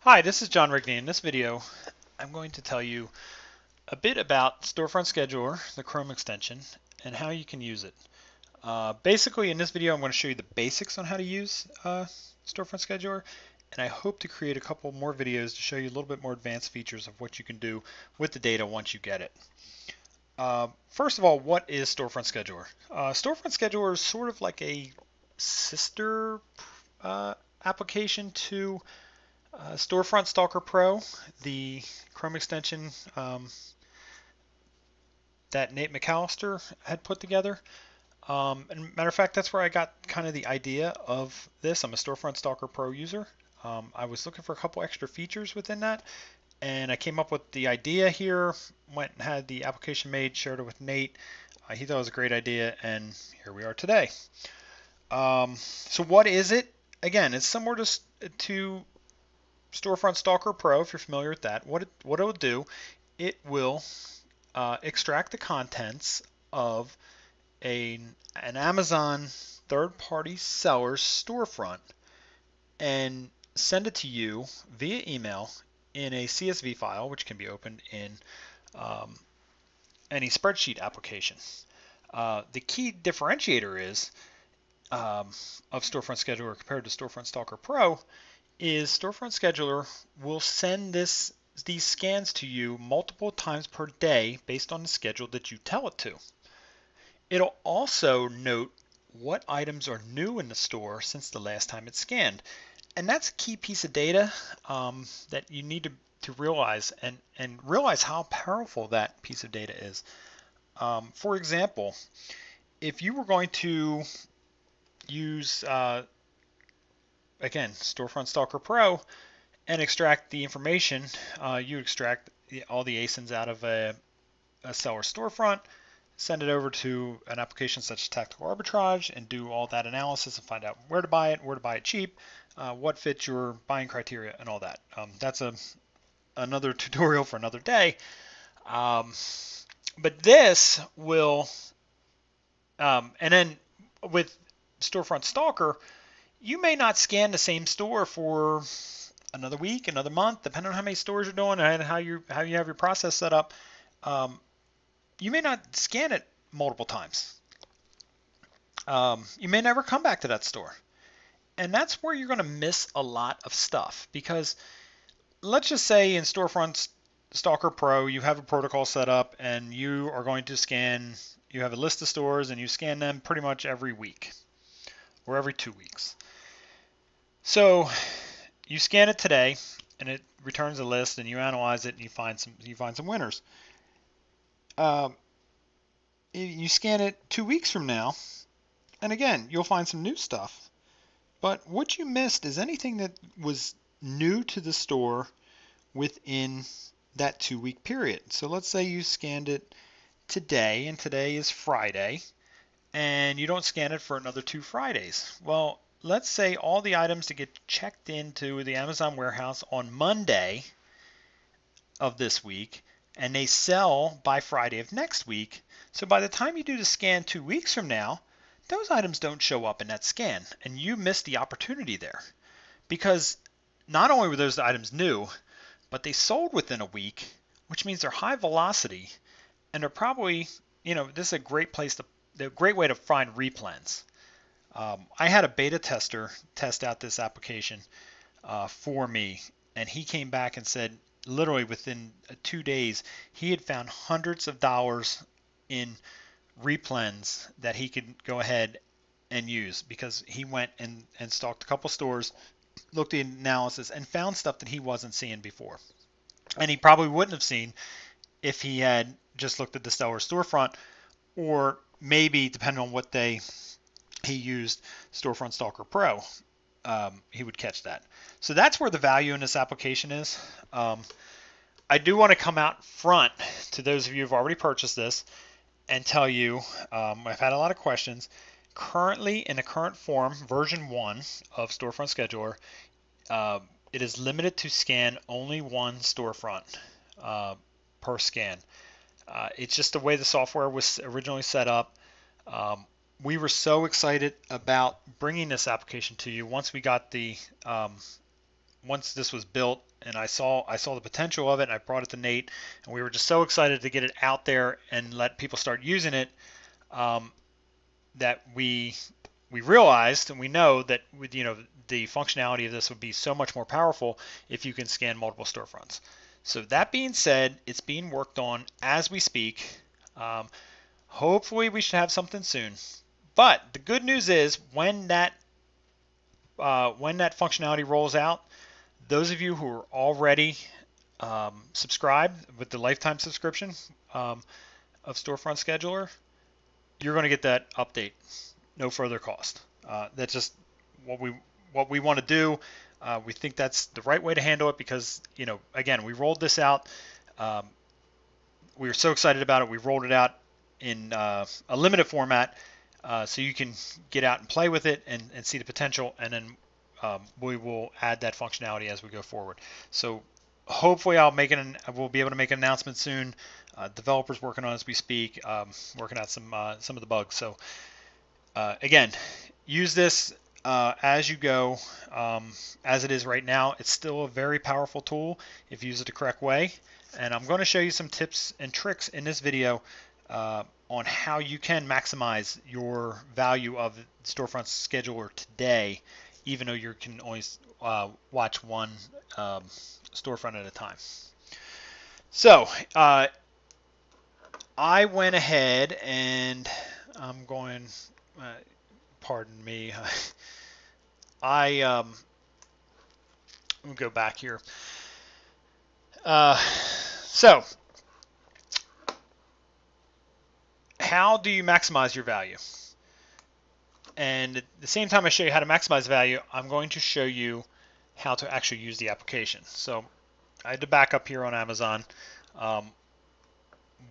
Hi, this is John Rigney. In this video, I'm going to tell you a bit about Storefront Scheduler, the Chrome extension, and how you can use it. Basically, in this video, I'm going to show you the basics on how to use Storefront Scheduler, and I hope to create a couple more videos to show you a little bit more advanced features of what you can do with the data once you get it. First of all, what is Storefront Scheduler? Storefront Scheduler is sort of like a sister application to Storefront Stalker Pro, the Chrome extension that Nate McAllister had put together. And matter of fact, that's where I got kind of the idea of this. I'm a Storefront Stalker Pro user. I was looking for a couple extra features within that, and I came up with the idea here, went and had the application made, shared it with Nate. He thought it was a great idea, and here we are today. So what is it? Again, it's similar to Storefront Stalker Pro, if you're familiar with that. What it'll do, it will extract the contents of an Amazon third-party seller's storefront and send it to you via email in a CSV file, which can be opened in any spreadsheet application. The key differentiator is of Storefront Scheduler compared to Storefront Stalker Pro is Storefront Scheduler will send these scans to you multiple times per day based on the schedule that you tell it to. It'll also note what items are new in the store since the last time it's scanned. And that's a key piece of data that you need to realize and realize how powerful that piece of data is. For example, if you were going to use again, Storefront Stalker Pro, and extract the information. You extract all the ASINs out of a seller storefront, send it over to an application such as Tactical Arbitrage, and do all that analysis and find out where to buy it cheap, what fits your buying criteria, and all that. That's another tutorial for another day. But this will, and then with Storefront Stalker, you may not scan the same store for another week, another month, depending on how many stores you're doing and how you have your process set up. You may not scan it multiple times. You may never come back to that store. And that's where you're going to miss a lot of stuff, because let's just say in Storefront Stalker Pro, you have a protocol set up and you are going to scan, you have a list of stores and you scan them pretty much every week or every 2 weeks. So you scan it today, and it returns a list, and you analyze it, and you find some winners. You scan it 2 weeks from now, and again, you'll find some new stuff. But what you missed is anything that was new to the store within that 2-week period. So let's say you scanned it today, and today is Friday, and you don't scan it for another 2 Fridays. Well, let's say all the items that get checked into the Amazon warehouse on Monday of this week, and they sell by Friday of next week. So by the time you do the scan 2 weeks from now, those items don't show up in that scan, and you missed the opportunity there. Because not only were those items new, but they sold within a week, which means they're high velocity, and they're probably, this is a great way to find replens. I had a beta tester test out this application for me, and he came back and said literally within 2 days he had found hundreds of dollars in replens that he could go ahead and use, because he went and stalked a couple stores, looked at the analysis, and found stuff that he wasn't seeing before. And he probably wouldn't have seen if he had just looked at the seller storefront, or maybe, depending on what he used Storefront Stalker Pro, he would catch that. So that's where the value in this application is. I do want to come out front to those of you who've already purchased this and tell you, I've had a lot of questions. Currently, in the current form, version 1 of Storefront Scheduler, it is limited to scan only one storefront per scan. It's just the way the software was originally set up. We were so excited about bringing this application to you once we got the once this was built, and I saw the potential of it, and I brought it to Nate, and we were just so excited to get it out there and let people start using it, that we realized, and we know that with, the functionality of this would be so much more powerful if you can scan multiple storefronts. So that being said, it's being worked on as we speak. Hopefully we should have something soon. But the good news is when that functionality rolls out, those of you who are already subscribed with the lifetime subscription of Storefront Scheduler, you're going to get that update, no further cost. That's just what we want to do. We think that's the right way to handle it because, again, we rolled this out. We were so excited about it. We rolled it out in a limited format, so you can get out and play with it and see the potential, and then we will add that functionality as we go forward. So hopefully we'll be able to make an announcement soon. Developers working on it as we speak, working out some of the bugs. So again, use this as you go. As it is right now, it's still a very powerful tool if you use it the correct way. And I'm going to show you some tips and tricks in this video on how you can maximize your value of Storefront Scheduler today, even though you can only watch one storefront at a time. So I went ahead and I'm going, pardon me, I'll go back here. So how do you maximize your value? And at the same time I show you how to maximize value, I'm going to show you how to actually use the application. So I had to back up here on Amazon.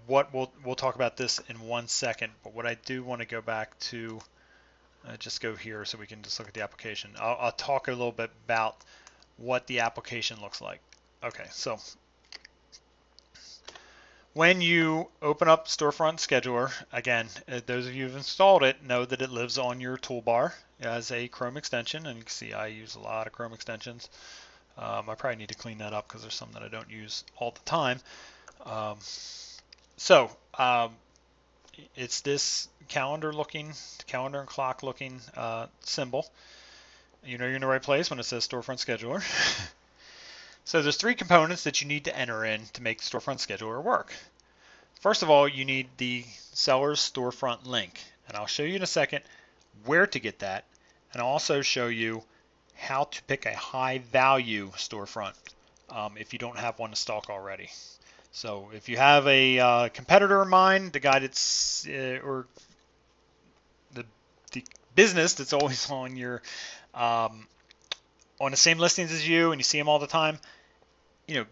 We'll talk about this in 1 second, but what I do want to go back to, just go here so we can just look at the application. I'll talk a little bit about what the application looks like. Okay, so when you open up Storefront Scheduler, again, those of you who've installed it know that it lives on your toolbar as a Chrome extension, and you can see I use a lot of Chrome extensions. I probably need to clean that up because there's some that I don't use all the time. It's this calendar and clock looking symbol. You know you're in the right place when it says Storefront Scheduler. So there's 3 components that you need to enter in to make Storefront Scheduler work. First of all, you need the seller's storefront link, and I'll show you in a second where to get that, and I'll also show you how to pick a high value storefront if you don't have one to stock already. So if you have a competitor in mind, the guy that's or the business that's always on your on the same listings as you, and you see them all the time,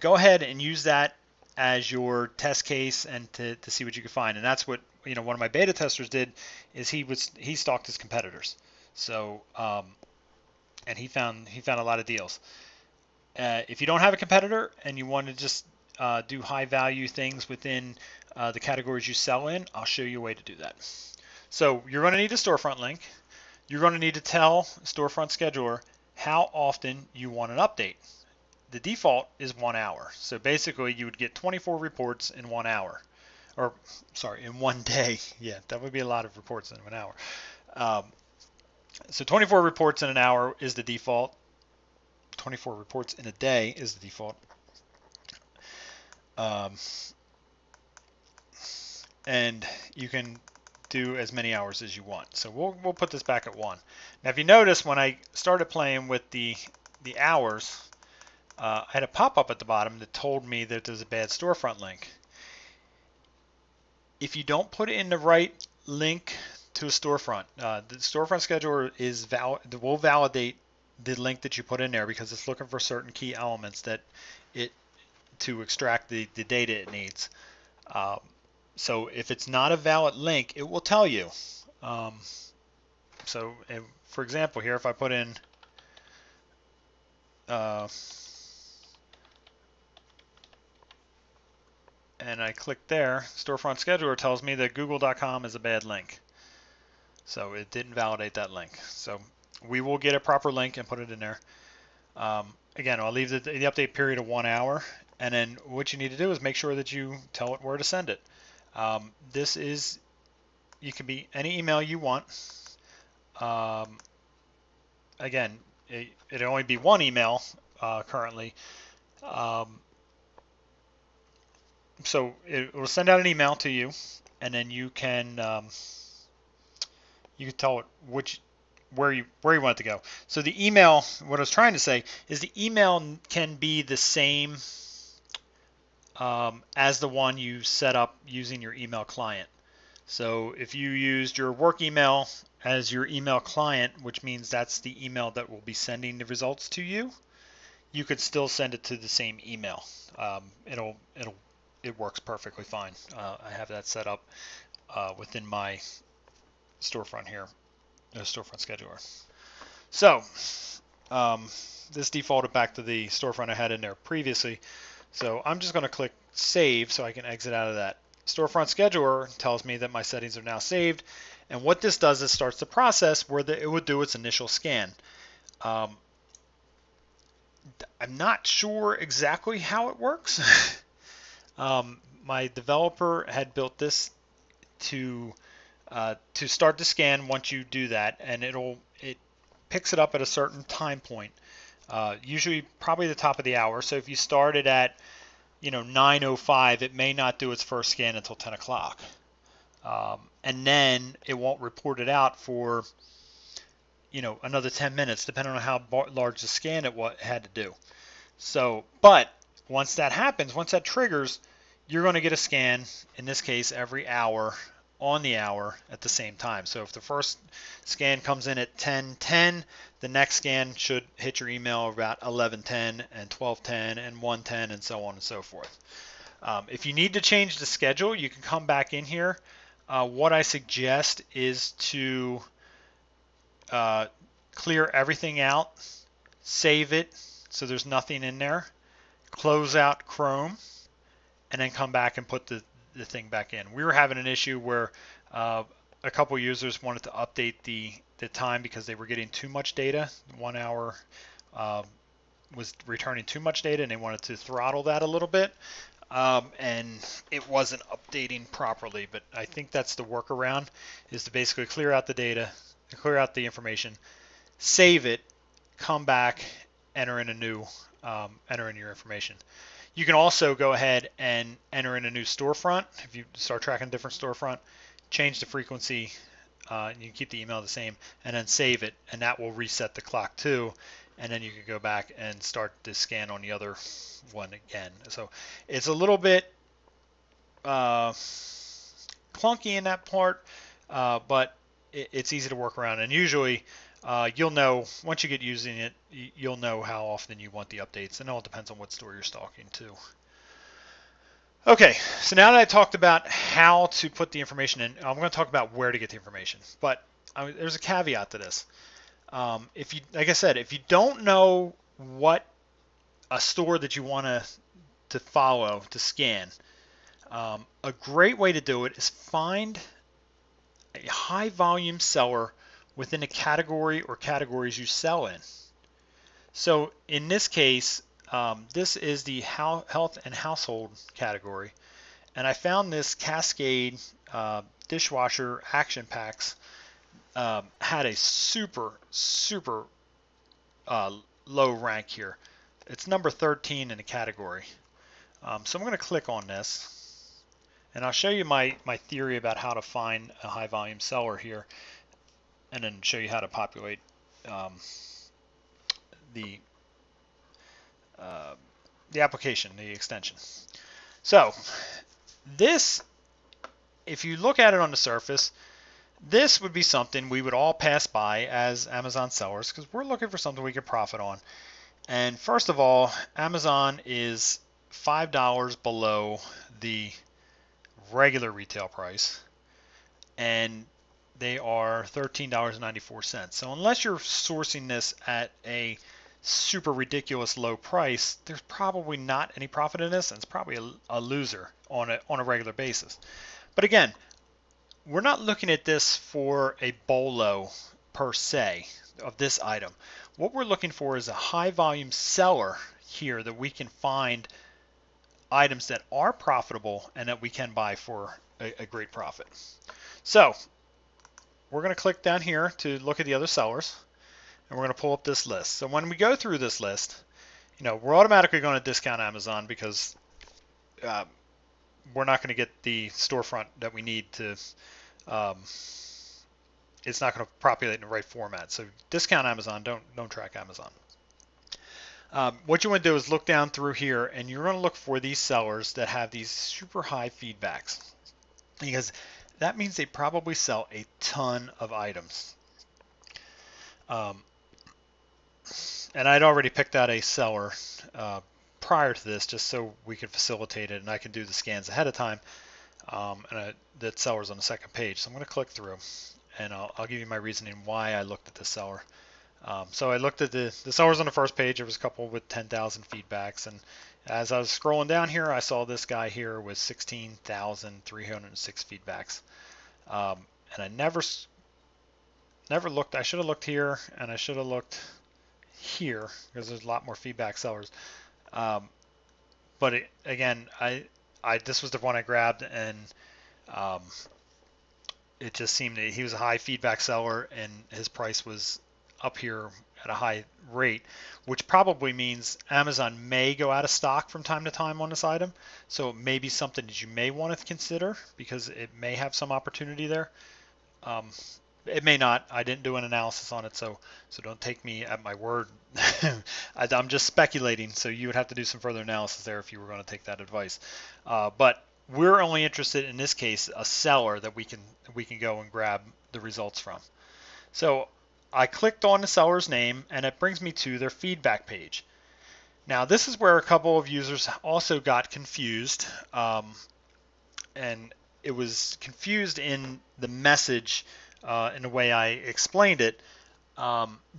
go ahead and use that as your test case and to see what you can find. And that's what one of my beta testers did, is he stalked his competitors. So and he found a lot of deals. If you don't have a competitor and you want to just do high value things within the categories you sell in, I'll show you a way to do that. So you're going to need a storefront link. You're going to need to tell Storefront Scheduler how often you want an update. The default is 1 hour. So basically you would get 24 reports in 1 hour. Or, sorry, in 1 day. Yeah, that would be a lot of reports in 1 hour. So 24 reports in an hour is the default. 24 reports in a day is the default. And you can do as many hours as you want. So we'll put this back at 1. Now if you notice, when I started playing with the hours, I had a pop-up at the bottom that told me that there's a bad storefront link. If you don't put in the right link to a storefront, the storefront scheduler will validate the link that you put in there because it's looking for certain key elements to extract the data it needs. So if it's not a valid link, it will tell you. So for example, here if I put in and I click there, Storefront Scheduler tells me that google.com is a bad link. So it didn't validate that link. So we will get a proper link and put it in there. again, I'll leave the update period of 1 hour, and then what you need to do is make sure that you tell it where to send it. This is, you can be any email you want. Again, it'll only be one email currently. So it will send out an email to you, and then you can tell it where you want it to go. So the email, what I was trying to say is the email can be the same as the one you set up using your email client. So if you used your work email as your email client, which means that's the email that will be sending the results to you, you could still send it to the same email. It works perfectly fine. I have that set up within my storefront here, the storefront scheduler. So this defaulted back to the storefront I had in there previously. So I'm just going to click save so I can exit out of that. Storefront scheduler tells me that my settings are now saved, and what this does is starts the process where it would do its initial scan. I'm not sure exactly how it works. My developer had built this to start the scan once you do that, and it picks it up at a certain time point, usually probably the top of the hour. So if you started at 9:05, it may not do its first scan until 10 o'clock. And then it won't report it out for another 10 minutes, depending on how large the scan it had to do. So, but once that happens, once that triggers, you're going to get a scan, in this case, every hour on the hour at the same time. So if the first scan comes in at 10:10, the next scan should hit your email about 11:10 and 12:10 and 1:10 and so on and so forth. If you need to change the schedule, you can come back in here. What I suggest is to clear everything out, save it so there's nothing in there, close out Chrome, and then come back and put the thing back in. We were having an issue where a couple users wanted to update the time because they were getting too much data. 1 hour was returning too much data, and they wanted to throttle that a little bit, and it wasn't updating properly. But I think that's the workaround, is to basically clear out the data, clear out the information, save it, come back, enter in your information. You can also go ahead and enter in a new storefront. If you start tracking a different storefront, change the frequency, and you can keep the email the same, and then save it, and that will reset the clock too. And then you can go back and start the scan on the other one again. So it's a little bit clunky in that part, but it's easy to work around. And usually you'll know, once you get using it, you'll know how often you want the updates, and it all depends on what store you're stalking too. Okay, so now that I talked about how to put the information in, I'm going to talk about where to get the information. But there's a caveat to this. Like I said, if you don't know what a store that you want to follow, to scan, a great way to do it is find a high volume seller within a category or categories you sell in. So in this case, this is the health and household category, and I found this Cascade dishwasher action packs had a super low rank here. It's number 13 in the category. So I'm going to click on this, and I'll show you my theory about how to find a high volume seller here, and then show you how to populate the application, the extension. So this, if you look at it on the surface, this would be something we would all pass by as Amazon sellers, because we're looking for something we can profit on. And first of all, Amazon is $5 below the regular retail price, and they are $13.94. So unless you're sourcing this at a super ridiculous low price, there's probably not any profit in this, and it's probably a loser on a regular basis. But again, we're not looking at this for a BOLO per se of this item. What we're looking for is a high volume seller here that we can find items that are profitable and that we can buy for a great profit. So we're going to click down here to look at the other sellers, and we're going to pull up this list. So when we go through this list, we're automatically going to discount Amazon because we're not going to get the storefront that we need to. It's not going to populate in the right format. So discount Amazon. Don't track Amazon. What you want to do is look down through here, and you're going to look for these sellers that have these super high feedbacks, because that means they probably sell a ton of items. And I'd already picked out a seller prior to this just so we could facilitate it, and I can do the scans ahead of time. That seller's on the second page. So I'm going to click through, and I'll give you my reasoning why I looked at this seller. So I looked at the sellers on the first page. There was a couple with 10,000 feedbacks, and as I was scrolling down here, I saw this guy here with 16,306 feedbacks. And I never looked. I should have looked here, and I should have looked here because there's a lot more feedback sellers. But again, this was the one I grabbed, and it just seemed that he was a high feedback seller, and his price was up here at a high rate, which probably means Amazon may go out of stock from time to time on this item. So it may be something that you may want to consider because it may have some opportunity there. It may not. I didn't do an analysis on it, so don't take me at my word. I'm just speculating, so you would have to do some further analysis there if you were going to take that advice. But we're only interested in this case a seller that we can go and grab the results from. So I clicked on the seller's name, and it brings me to their feedback page. Now this is where a couple of users also got confused, and it was confused in the message in the way I explained it.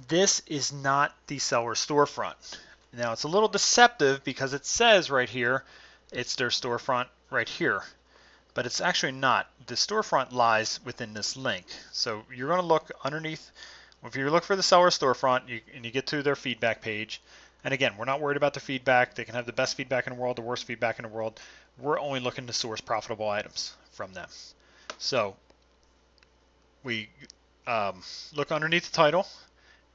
This is not the seller storefront. Now it's a little deceptive because it says right here it's their storefront right here, but it's actually not. The storefront lies within this link. So you're going to look underneath. If you look for the seller storefront and you get to their feedback page, and again, we're not worried about the feedback. They can have the best feedback in the world, the worst feedback in the world. We're only looking to source profitable items from them. So we look underneath the title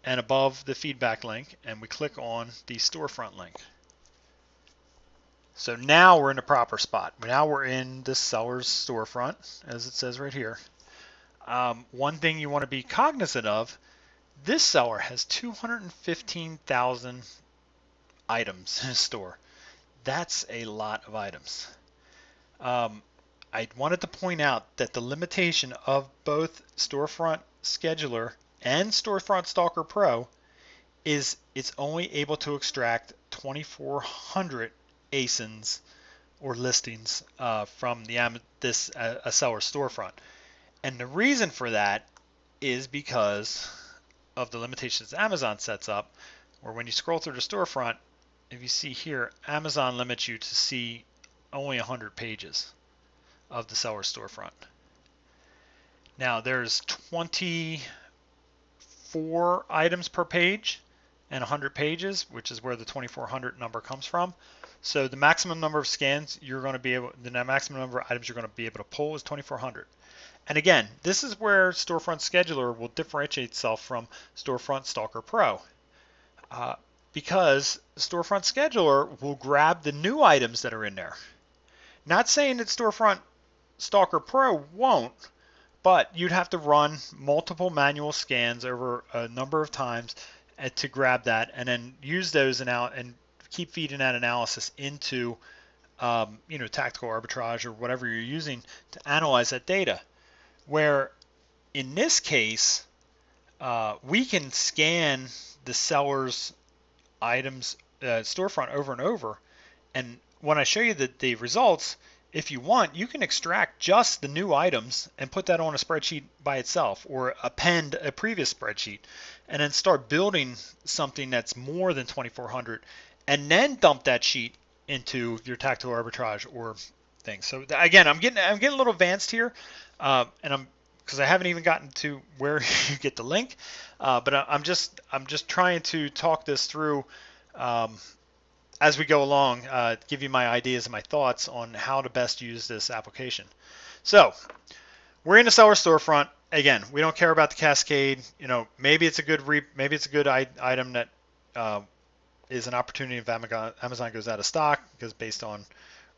and above the feedback link, and we click on the storefront link. So now we're in the proper spot. Now we're in the seller's storefront, as it says right here. One thing you want to be cognizant of, this seller has 215,000 items in his store. That's a lot of items. I wanted to point out that the limitation of both Storefront Scheduler and Storefront Stalker Pro is it's only able to extract 2,400 ASINs or listings from a seller storefront. And the reason for that is because of the limitations Amazon sets up, where when you scroll through the storefront, if you see here, Amazon limits you to see only 100 pages of the seller storefront. Now there's 24 items per page and 100 pages, which is where the 2,400 number comes from. So the maximum number of scans the maximum number of items you're going to be able to pull is 2,400. And again, this is where Storefront Scheduler will differentiate itself from Storefront Stalker Pro, because Storefront Scheduler will grab the new items that are in there. Not saying that Storefront Stalker Pro won't, but you'd have to run multiple manual scans over a number of times to grab that, and then use those and keep feeding that analysis into tactical arbitrage or whatever you're using to analyze that data. Where in this case, we can scan the seller's items storefront over and over, and when I show you the results, if you want, you can extract just the new items and put that on a spreadsheet by itself, or append a previous spreadsheet, and then start building something that's more than 2,400, and then dump that sheet into your tactical arbitrage or things. So again, I'm getting a little advanced here, and I'm because I haven't even gotten to where you get the link, but I'm just trying to talk this through as we go along, give you my ideas and my thoughts on how to best use this application. So we're in the seller storefront. Again, we don't care about the cascade. Maybe it's a good item that is an opportunity if Amazon goes out of stock, because based on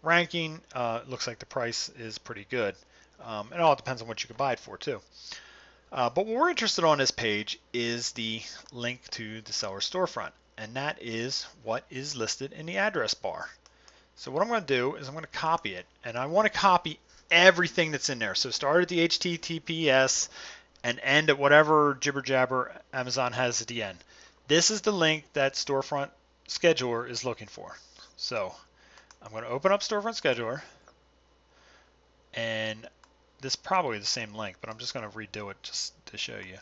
ranking, it looks like the price is pretty good. It all depends on what you can buy it for too. But what we're interested on this page is the link to the seller storefront, and that is what is listed in the address bar. So what I'm going to do is I'm going to copy it, and I want to copy everything that's in there. So start at the HTTPS and end at whatever jibber jabber Amazon has at the end. This is the link that Storefront Scheduler is looking for. So I'm going to open up Storefront Scheduler, and this is probably the same link, but I'm just going to redo it just to show you.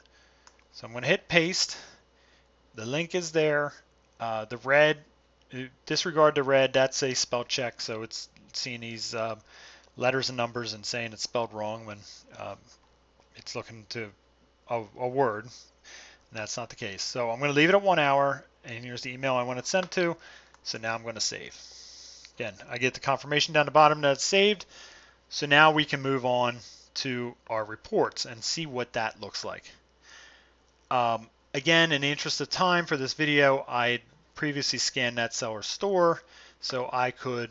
So I'm going to hit paste. The link is there. The red, disregard the red, that's a spell check, so it's seeing these letters and numbers and saying it's spelled wrong when it's looking to a word, and that's not the case. So I'm going to leave it at 1 hour, and here's the email I want it sent to. So now I'm going to save. Again, I get the confirmation down the bottom that it's saved. So now we can move on to our reports and see what that looks like. Again, in the interest of time for this video, I previously scanned that seller store, so I could,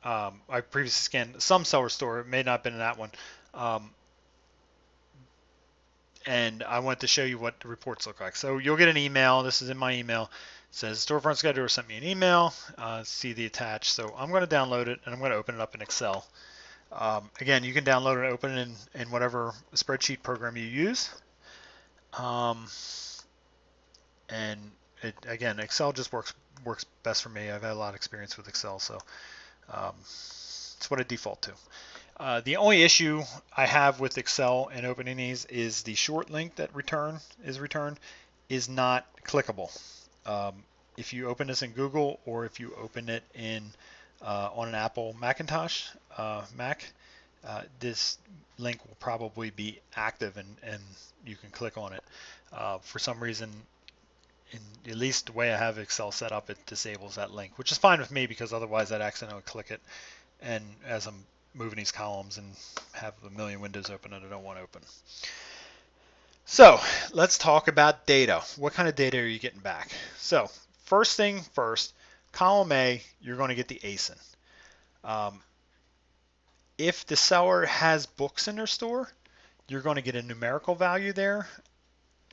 I previously scanned some seller store, it may not have been in that one, and I want to show you what the reports look like. So you'll get an email, this is in my email, it says Storefront Scheduler sent me an email, see the attached, so I'm going to download it and I'm going to open it up in Excel. Again, you can download it and open it in whatever spreadsheet program you use. And again, Excel just works best for me. I've had a lot of experience with Excel, so it's what I default to. The only issue I have with Excel and opening these is the short link that is returned is not clickable. If you open this in Google, or if you open it in on an Apple Macintosh Mac, this link will probably be active and you can click on it. For some reason, at least the way I have Excel set up, it disables that link, which is fine with me because otherwise I'd accidentally click it, and as I'm moving these columns and have a million windows open that I don't want to open. So let's talk about data. What kind of data are you getting back? So first thing first, column A, you're going to get the ASIN. If the seller has books in their store, you're going to get a numerical value there.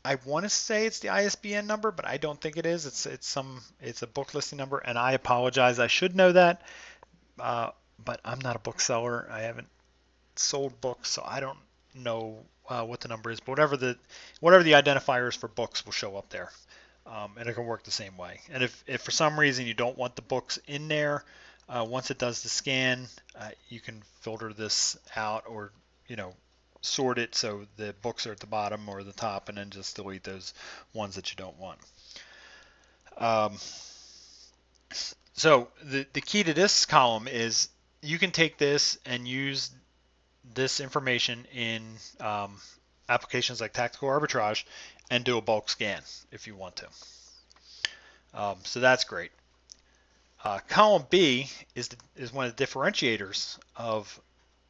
I want to say it's the ISBN number, but I don't think it is. It's a book listing number, and I apologize. I should know that, but I'm not a bookseller. I haven't sold books, so I don't know what the number is. But whatever the identifiers for books will show up there, and it can work the same way. And if for some reason you don't want the books in there, once it does the scan, you can filter this out, or sort it so the books are at the bottom or the top, and then just delete those ones that you don't want. So the key to this column is you can take this and use this information in applications like Tactical Arbitrage and do a bulk scan if you want to. So that's great. Column B is one of the differentiators of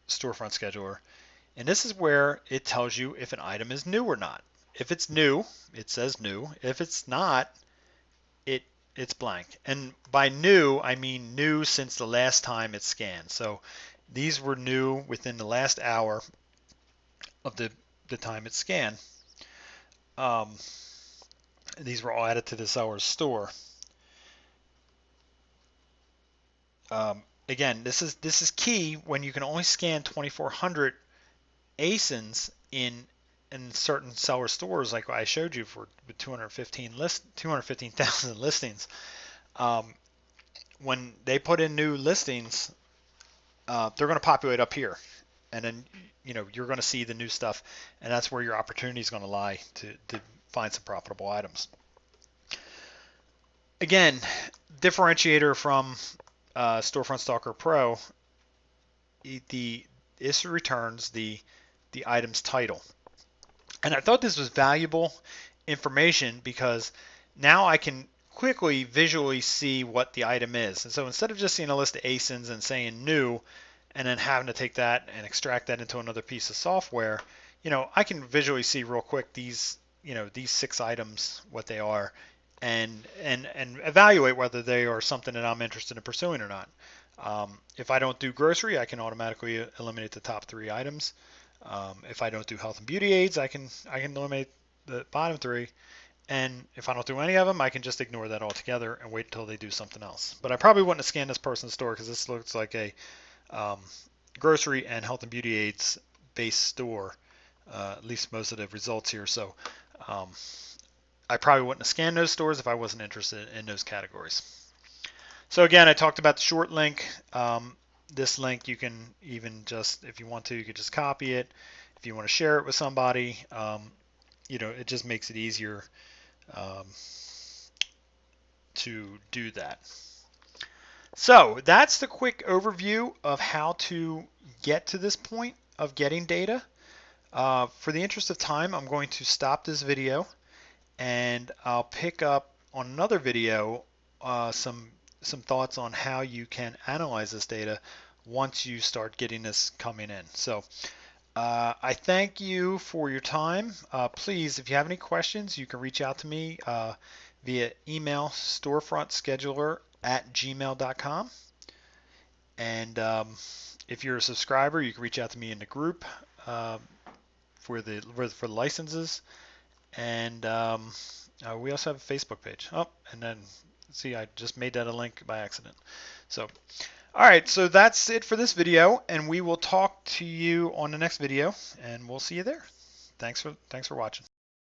Storefront Scheduler. And this is where it tells you if an item is new or not. If it's new, it says new. If it's not, it's blank. And by new, I mean new since the last time it's scanned. So these were new within the last hour of the time it's scanned. These were all added to the seller's store. Again, this is key when you can only scan 2,400 ASINs in certain seller stores, like I showed you for 215,000 listings. When they put in new listings, they're going to populate up here, and then you're going to see the new stuff, and that's where your opportunity is going to lie to find some profitable items. Again, differentiator from Storefront Stalker Pro, this returns the the item's title. And I thought this was valuable information because now I can quickly visually see what the item is. And so instead of just seeing a list of ASINs and saying new and then having to take that and extract that into another piece of software, I can visually see real quick these, these 6 items, what they are, and evaluate whether they are something that I'm interested in pursuing or not. If I don't do grocery, I can automatically eliminate the top 3 items. If I don't do health and beauty aids, I can eliminate the bottom 3. And if I don't do any of them, I can just ignore that altogether and wait until they do something else. But I probably wouldn't have scanned this person's store because this looks like a grocery and health and beauty aids based store, at least most of the results here. So I probably wouldn't have scanned those stores if I wasn't interested in those categories. So again, I talked about the short link. This link you can even just, if you want to, you could just copy it. If you want to share it with somebody, it just makes it easier to do that. So that's the quick overview of how to get to this point of getting data. For the interest of time, I'm going to stop this video and I'll pick up on another video some thoughts on how you can analyze this data once you start getting this coming in. So I thank you for your time. Please, if you have any questions, you can reach out to me via email, storefrontscheduler@gmail.com. And if you're a subscriber, you can reach out to me in the group for the licenses. And we also have a Facebook page. Oh, and then see, I just made that a link by accident. So, all right, so that's it for this video, and we will talk to you on the next video, and we'll see you there. Thanks for watching.